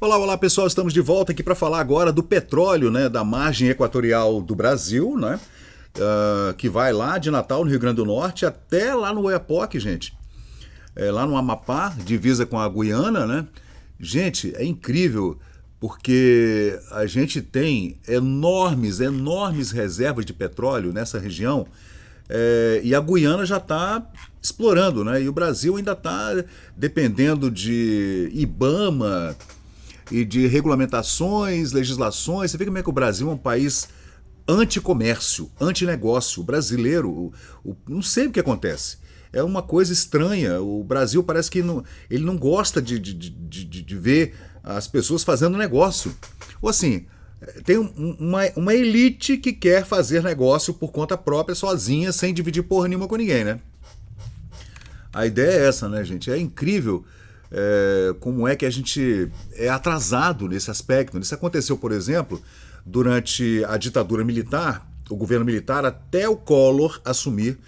Olá, olá pessoal, estamos de volta aqui para falar agora do petróleo, né, da margem equatorial do Brasil, né, que vai lá de Natal, no Rio Grande do Norte, até lá no Oiapoque, gente. Lá no Amapá, divisa com a Guiana, né? Gente, é incrível porque a gente tem enormes reservas de petróleo nessa região, e a Guiana já está explorando, né? E o Brasil ainda está dependendo de IBAMA e de regulamentações, legislações. Você vê como é que o Brasil é um país anticomércio, antinegócio. O brasileiro, não sei o que acontece. É uma coisa estranha. O Brasil parece que ele não gosta de ver as pessoas fazendo negócio. Ou assim, tem uma elite que quer fazer negócio por conta própria, sozinha, sem dividir porra nenhuma com ninguém, né? A ideia é essa, né, gente? É incrível como é que a gente é atrasado nesse aspecto. Isso aconteceu, por exemplo, durante a ditadura militar, o governo militar, até o Collor assumir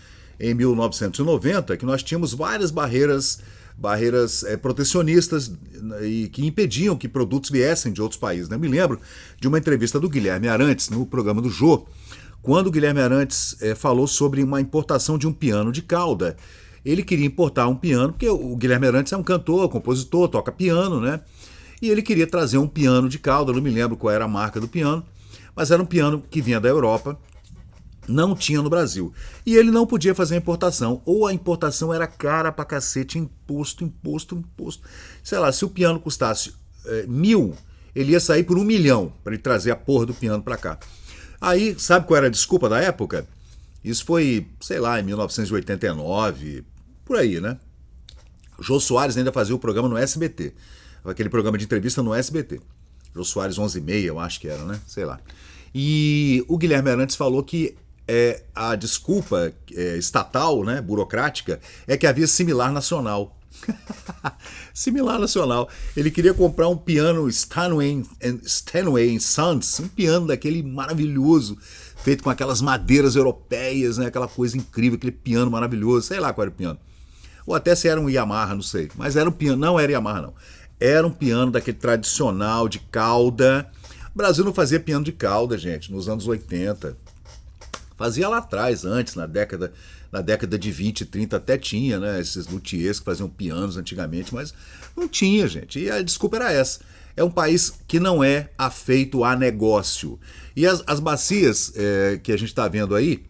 em 1990, que nós tínhamos várias barreiras protecionistas e que impediam que produtos viessem de outros países. Né? Me lembro de uma entrevista do Guilherme Arantes no programa do Jô, quando o Guilherme Arantes falou sobre uma importação de um piano de cauda. Ele queria importar um piano, porque o Guilherme Arantes é um cantor, compositor, toca piano, né? E ele queria trazer um piano de cauda, não me lembro qual era a marca do piano, mas era um piano que vinha da Europa, não tinha no Brasil. E ele não podia fazer a importação, ou a importação era cara pra cacete, imposto. Sei lá, se o piano custasse 1.000, ele ia sair por 1 milhão para ele trazer a porra do piano pra cá. Aí, sabe qual era a desculpa da época? Isso foi, sei lá, em 1989, por aí, né? O Jô Soares ainda fazia o programa no SBT. Aquele programa de entrevista no SBT. Jô Soares 11h30, eu acho que era, né? Sei lá. E o Guilherme Arantes falou que a desculpa estatal, né, burocrática, é que havia similar nacional. Similar nacional. Ele queria comprar um piano Steinway Sons, um piano daquele maravilhoso, feito com aquelas madeiras europeias, né, aquela coisa incrível, aquele piano maravilhoso, sei lá qual era o piano. Ou até se era um Yamaha, não sei. Mas era um piano, não era Yamaha não. Era um piano daquele tradicional de cauda. O Brasil não fazia piano de cauda, gente, nos anos 80. Fazia lá atrás, antes, na década de 20 e 30 até tinha, né? Esses luthiers que faziam pianos antigamente, mas não tinha, gente. E a desculpa era essa. É um país que não é afeito a negócio. E as bacias que a gente está vendo aí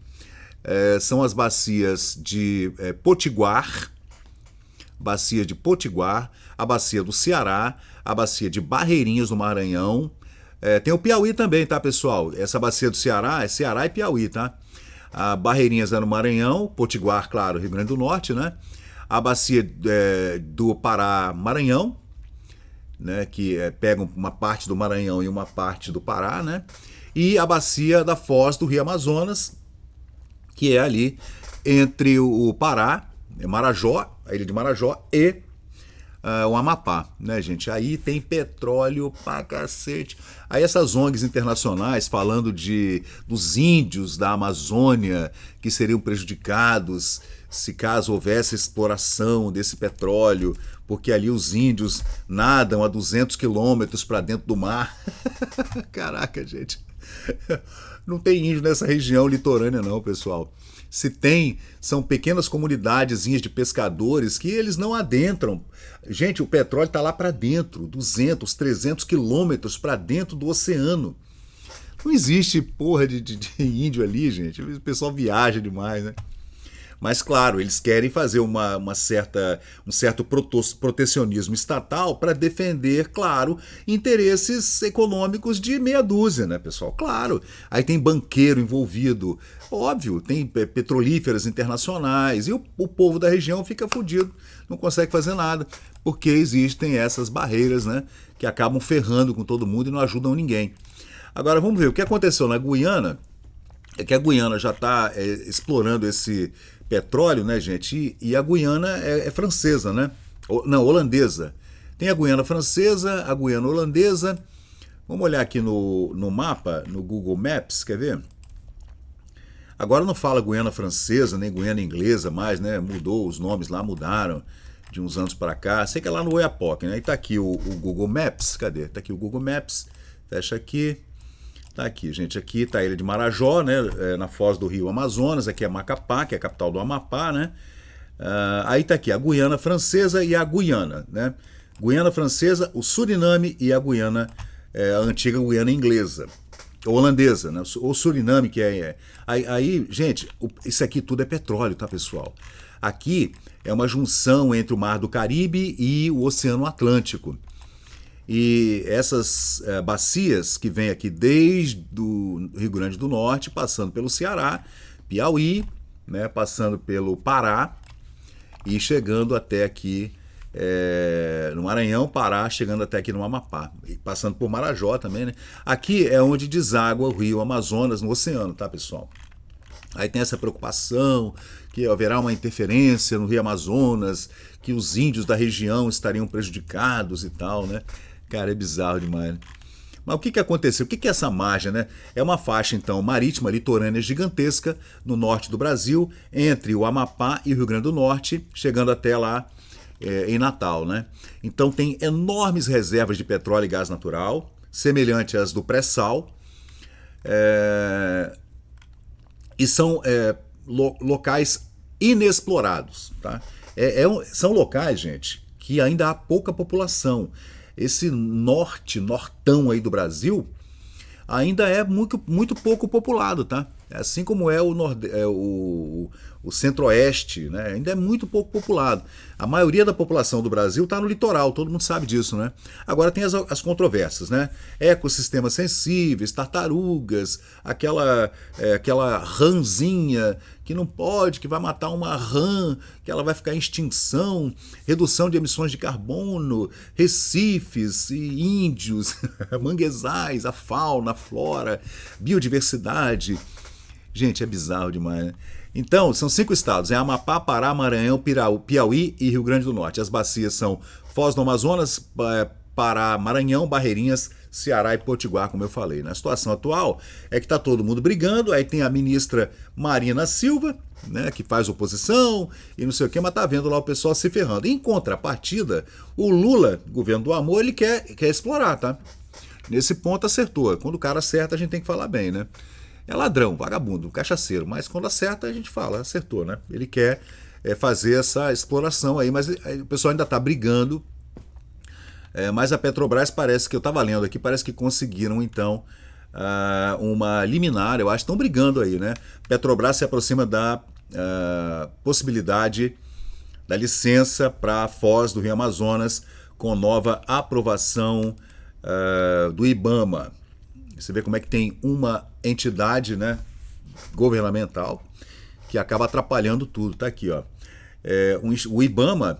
são as bacias de Potiguar, a bacia do Ceará, a bacia de Barreirinhas do Maranhão. Tem o Piauí também, tá, pessoal? Essa bacia do Ceará é Ceará e Piauí, tá? A Barreirinhas é no Maranhão, Potiguar, claro, Rio Grande do Norte, né? A bacia do Pará, Maranhão, né? Que pega uma parte do Maranhão e uma parte do Pará, né? E a bacia da Foz do Rio Amazonas, que é ali entre o Pará, Marajó, a ilha de Marajó e o Amapá, né, gente? Aí tem petróleo pra cacete. Aí essas ONGs internacionais falando dos índios da Amazônia que seriam prejudicados se caso houvesse exploração desse petróleo, porque ali os índios nadam a 200 quilômetros para dentro do mar. Caraca, gente. Não tem índio nessa região litorânea não, pessoal. Se tem, são pequenas comunidadezinhas de pescadores que eles não adentram. Gente, o petróleo está lá para dentro, 200, 300 quilômetros para dentro do oceano. Não existe porra de índio ali, gente. O pessoal viaja demais, né? Mas, claro, eles querem fazer um certo protecionismo estatal para defender, claro, interesses econômicos de meia dúzia, né, pessoal? Claro. Aí tem banqueiro envolvido, óbvio, tem petrolíferas internacionais, e o povo da região fica fodido, não consegue fazer nada, porque existem essas barreiras, né, que acabam ferrando com todo mundo e não ajudam ninguém. Agora, vamos ver, o que aconteceu na Guiana é que a Guiana já está explorando esse petróleo, né, gente? E a Guiana é francesa, né? Não, holandesa. Tem a Guiana francesa, a Guiana holandesa. Vamos olhar aqui no mapa, no Google Maps, quer ver? Agora não fala Guiana francesa, nem Guiana inglesa mais, né? Mudou, os nomes lá mudaram. de uns anos para cá. Sei que é lá no Oiapoque, né? E tá aqui o Google Maps. Cadê? Tá aqui o Google Maps. Fecha aqui. Tá aqui, gente. Aqui tá a ilha de Marajó, né? Na foz do rio Amazonas. Aqui é Macapá, que é a capital do Amapá, né? Aí tá aqui a Guiana Francesa e a Guiana, né? Guiana Francesa, o Suriname e a Guiana, a antiga Guiana inglesa, ou holandesa, né? Ou Suriname, que é. Aí, gente, isso aqui tudo é petróleo, tá, pessoal? Aqui é uma junção entre o Mar do Caribe e o Oceano Atlântico. E essas bacias que vêm aqui desde o Rio Grande do Norte, passando pelo Ceará, Piauí, né, passando pelo Pará e chegando até aqui no Maranhão, Pará, chegando até aqui no Amapá, e passando por Marajó também, né? Aqui é onde deságua o rio Amazonas no oceano, tá, pessoal? Aí tem essa preocupação que haverá uma interferência no rio Amazonas, que os índios da região estariam prejudicados e tal, né? Cara, é bizarro demais, né? Mas o que aconteceu? O que é essa margem, né? É uma faixa, então, marítima, litorânea gigantesca no norte do Brasil, entre o Amapá e o Rio Grande do Norte, chegando até lá em Natal, né? Então tem enormes reservas de petróleo e gás natural, semelhante às do pré-sal, e são locais inexplorados, tá? São locais, gente, que ainda há pouca população. Esse nortão aí do Brasil ainda é muito, muito pouco populado, tá? Assim como é o centro-oeste, né? Ainda é muito pouco populado. A maioria da população do Brasil está no litoral, todo mundo sabe disso, né? Agora tem as controvérsias, né? Ecossistemas sensíveis, tartarugas, aquela rãzinha que não pode, que vai matar uma rã, que ela vai ficar em extinção, redução de emissões de carbono, recifes e índios, manguezais, a fauna, a flora, biodiversidade. Gente, é bizarro demais, né? Então, são 5 estados, é Amapá, Pará, Maranhão, Piauí e Rio Grande do Norte. As bacias são Foz do Amazonas, Pará, Maranhão, Barreirinhas, Ceará e Potiguar, como eu falei. Na situação atual é que está todo mundo brigando, aí tem a ministra Marina Silva, né, que faz oposição e não sei o que, mas tá vendo lá o pessoal se ferrando. Em contrapartida, o Lula, governo do amor, ele quer explorar, tá? Nesse ponto acertou. Quando o cara acerta, a gente tem que falar bem, né? É ladrão, vagabundo, cachaceiro, mas quando acerta a gente fala, acertou, né? Ele quer fazer essa exploração aí, mas o pessoal ainda está brigando. Mas a Petrobras parece que, eu estava lendo aqui, parece que conseguiram então uma liminar, eu acho, estão brigando aí, né? Petrobras se aproxima da possibilidade da licença para a foz do Rio Amazonas com nova aprovação do IBAMA. Você vê como é que tem uma entidade, né, governamental que acaba atrapalhando tudo. Tá aqui, ó. O IBAMA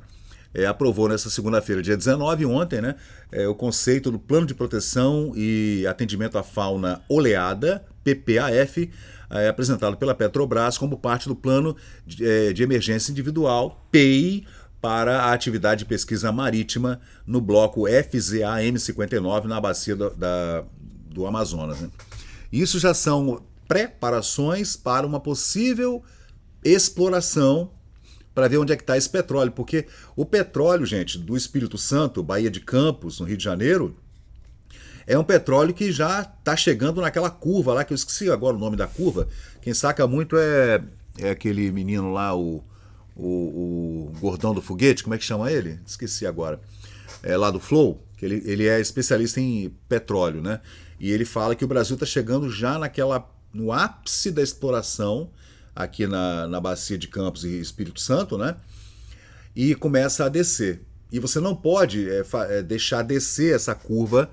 aprovou nessa segunda-feira, dia 19, ontem, né, o conceito do Plano de Proteção e Atendimento à Fauna Oleada, PPAF, apresentado pela Petrobras como parte do Plano de Emergência Individual, PEI, para a atividade de pesquisa marítima no bloco FZA-M59 na bacia do Amazonas, né? Isso já são preparações para uma possível exploração para ver onde é que está esse petróleo, porque o petróleo, gente, do Espírito Santo, Baía de Campos, no Rio de Janeiro, é um petróleo que já está chegando naquela curva lá, que eu esqueci agora o nome da curva. Quem saca muito é aquele menino lá, o gordão do foguete, como é que chama ele? Esqueci agora. Lá do Flow, que ele é especialista em petróleo, né? E ele fala que o Brasil está chegando já no ápice da exploração aqui na bacia de Campos e Espírito Santo, né? E começa a descer. E você não pode deixar descer essa curva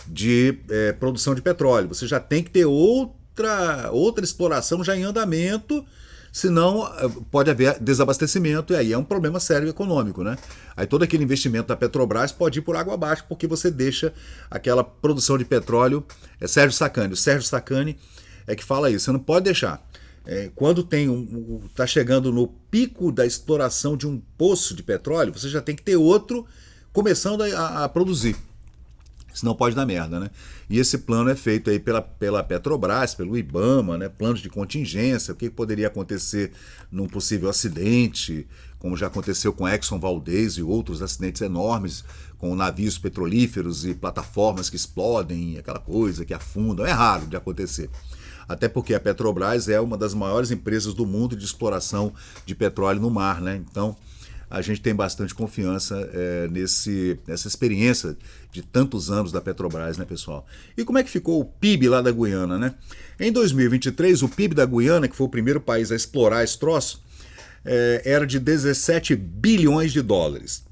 de produção de petróleo. Você já tem que ter outra exploração já em andamento, senão pode haver desabastecimento, e aí é um problema sério econômico, né? Aí todo aquele investimento da Petrobras pode ir por água abaixo, porque você deixa aquela produção de petróleo. O Sérgio Sacani é que fala isso, você não pode deixar. Quando está chegando no pico da exploração de um poço de petróleo, você já tem que ter outro começando a produzir. Senão pode dar merda, né? E esse plano é feito aí pela Petrobras, pelo IBAMA, né? Planos de contingência, o que poderia acontecer num possível acidente, como já aconteceu com Exxon Valdez e outros acidentes enormes, com navios petrolíferos e plataformas que explodem, aquela coisa que afundam. É raro de acontecer. Até porque a Petrobras é uma das maiores empresas do mundo de exploração de petróleo no mar, né? Então, a gente tem bastante confiança nessa experiência de tantos anos da Petrobras, né, pessoal? E como é que ficou o PIB lá da Guiana, né? Em 2023, o PIB da Guiana, que foi o primeiro país a explorar esse troço, era de 17 bilhões de dólares.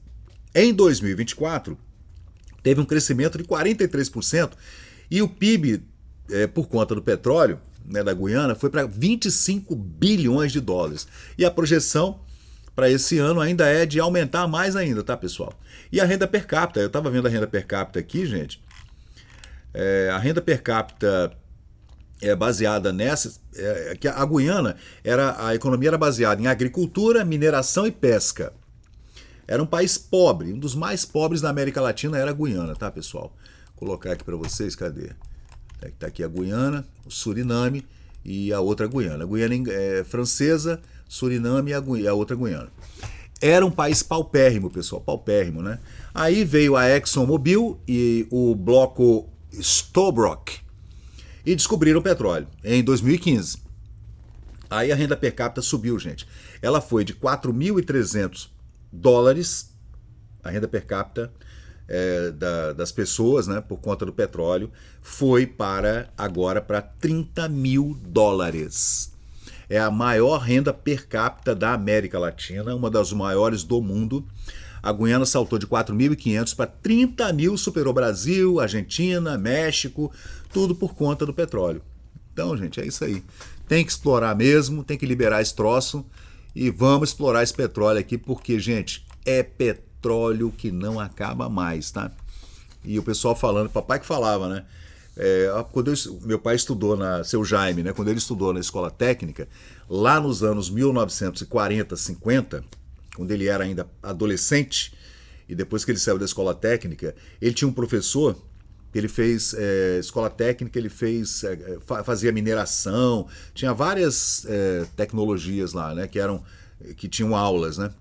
Em 2024, teve um crescimento de 43% e o PIB, por conta do petróleo, né, da Guiana, foi para 25 bilhões de dólares. E a projeção para esse ano ainda é de aumentar mais ainda, tá, pessoal? E a renda per capita, eu estava vendo a renda per capita aqui, gente. A renda per capita é baseada nessa, que a Guiana, a economia era baseada em agricultura, mineração e pesca. Era um país pobre, um dos mais pobres da América Latina era a Guiana, tá, pessoal? Vou colocar aqui para vocês, cadê? Tá aqui a Guiana, o Suriname e a outra Guiana. A Guiana francesa, Suriname e a outra Guiana. Era um país paupérrimo, pessoal, paupérrimo, né? Aí veio a ExxonMobil e o bloco Stabroek e descobriram o petróleo em 2015. Aí a renda per capita subiu, gente. Ela foi de 4.300 dólares, a renda per capita das pessoas, né, por conta do petróleo, foi agora para 30 mil dólares. É a maior renda per capita da América Latina, uma das maiores do mundo. A Guiana saltou de 4.500 para 30 mil, superou Brasil, Argentina, México, tudo por conta do petróleo. Então, gente, é isso aí. Tem que explorar mesmo, tem que liberar esse troço e vamos explorar esse petróleo aqui, porque, gente, é petróleo que não acaba mais, tá? E o pessoal falando, papai que falava, né? Quando meu pai estudou Seu Jaime, né? Quando ele estudou na escola técnica, lá nos anos 1940, 50, quando ele era ainda adolescente, e depois que ele saiu da escola técnica, ele tinha um professor que ele fez escola técnica, ele fazia mineração, tinha várias tecnologias lá, né? Que tinham aulas, né?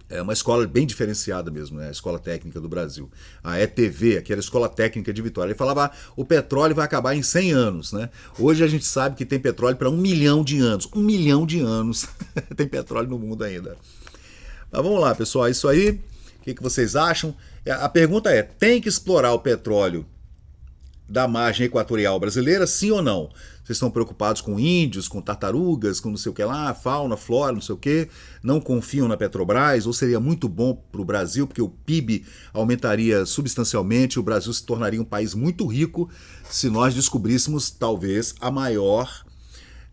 É uma escola bem diferenciada mesmo, né? A Escola Técnica do Brasil. A ETV, que era a Escola Técnica de Vitória. Ele falava, o petróleo vai acabar em 100 anos, né? Hoje a gente sabe que tem petróleo para 1 milhão de anos. 1 milhão de anos tem petróleo no mundo ainda. Mas vamos lá, pessoal, é isso aí. O que vocês acham? A pergunta é, tem que explorar o petróleo da margem equatorial brasileira, sim ou não? Vocês estão preocupados com índios, com tartarugas, com não sei o que lá, fauna, flora, não sei o que, não confiam na Petrobras, ou seria muito bom para o Brasil, porque o PIB aumentaria substancialmente, o Brasil se tornaria um país muito rico se nós descobríssemos, talvez, a maior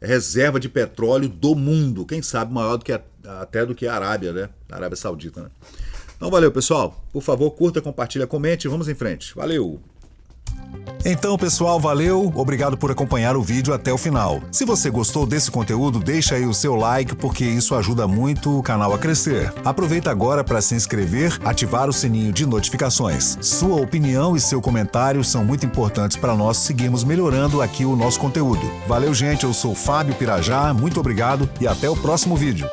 reserva de petróleo do mundo, quem sabe maior até do que a Arábia, né? A Arábia Saudita, né? Então valeu, pessoal. Por favor, curta, compartilha, comente e vamos em frente. Valeu! Então, pessoal, valeu, obrigado por acompanhar o vídeo até o final. Se você gostou desse conteúdo, deixa aí o seu like, porque isso ajuda muito o canal a crescer. Aproveita agora para se inscrever, ativar o sininho de notificações. Sua opinião e seu comentário são muito importantes para nós seguirmos melhorando aqui o nosso conteúdo. Valeu, gente, eu sou Fábio Pirajá, muito obrigado e até o próximo vídeo.